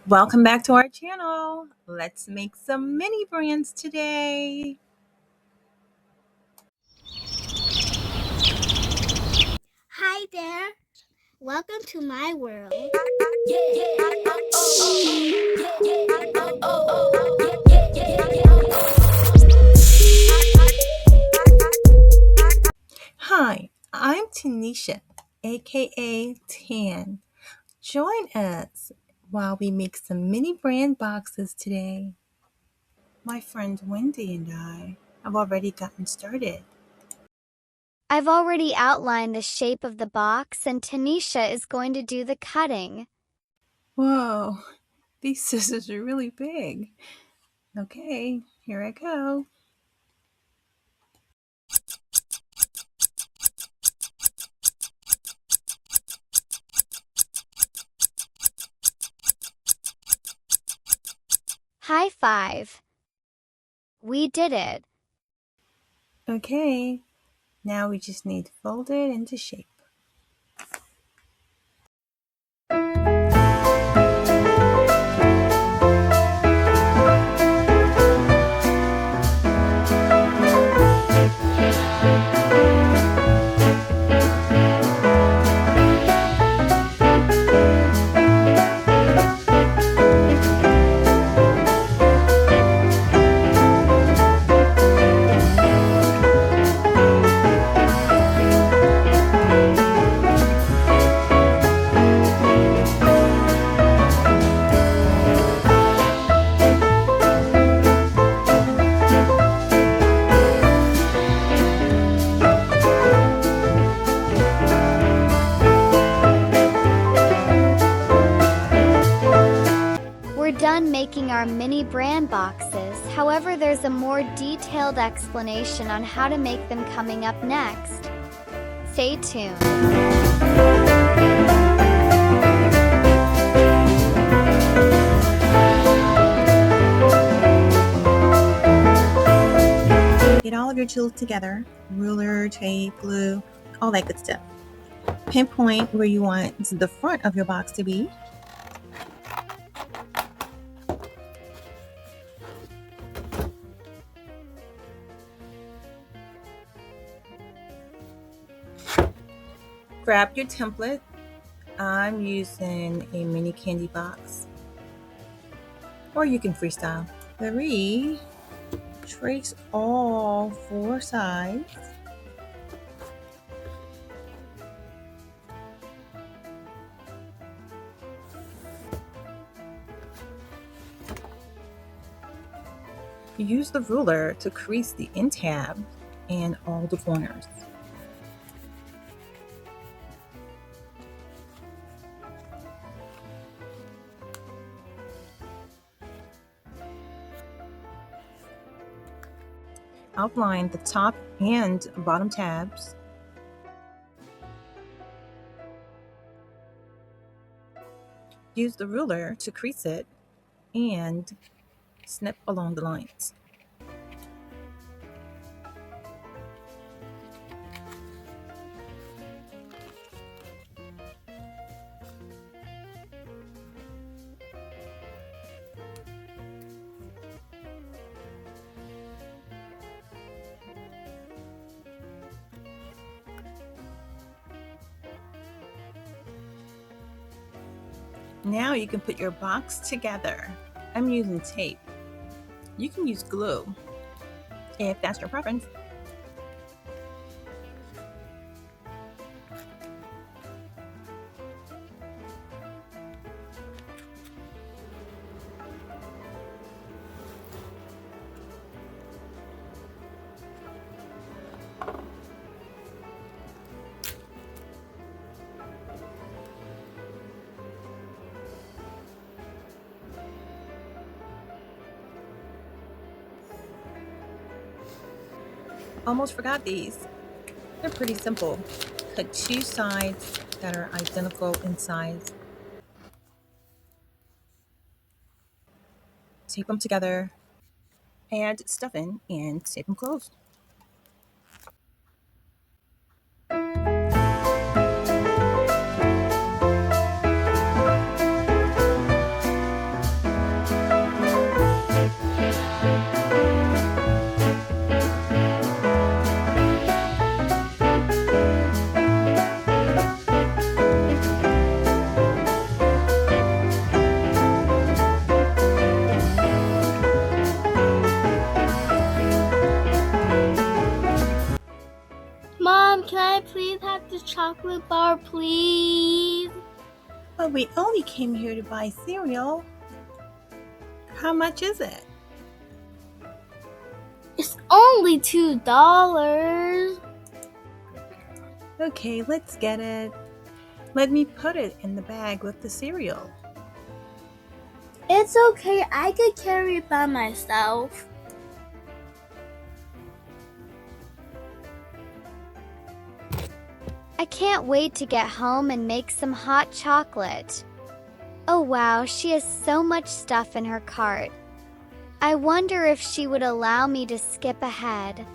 Welcome back to our channel. Let's make some mini brands today. Hi there. Welcome to my world. Hi, I'm Tanisha, aka Tan. Join us while we make some mini brand boxes today. My friend Wendy and I have already gotten started. I've already outlined the shape of the box and Tanisha is going to do the cutting. Whoa, these scissors are really big. Okay, here I go. High five. We did it. Okay, now we just need to fold it into shape. We're done making our mini brand boxes. However, there's a more detailed explanation on how to make them coming up next. Stay tuned. Get all of your tools together, ruler, tape, glue, all that good stuff. Pinpoint where you want the front of your box to be. Grab your template. I'm using a mini candy box, or you can freestyle. 3, trace all 4 sides. Use the ruler to crease the end tab and all the corners. Outline the top and bottom tabs. Use the ruler to crease it and snip along the lines. Now you can put your box together. I'm using tape. You can use glue if that's your preference. Almost forgot these. They're pretty simple. Cut 2 sides that are identical in size. Tape them together, add stuffing, and tape them closed. chocolate bar, please? But we only came here to buy cereal. How much is it? It's only $2. Okay, let's get it. Let me put it in the bag with the cereal. It's okay, I could carry it by myself. I can't wait to get home and make some hot chocolate. Oh wow, she has so much stuff in her cart. I wonder if she would allow me to skip ahead.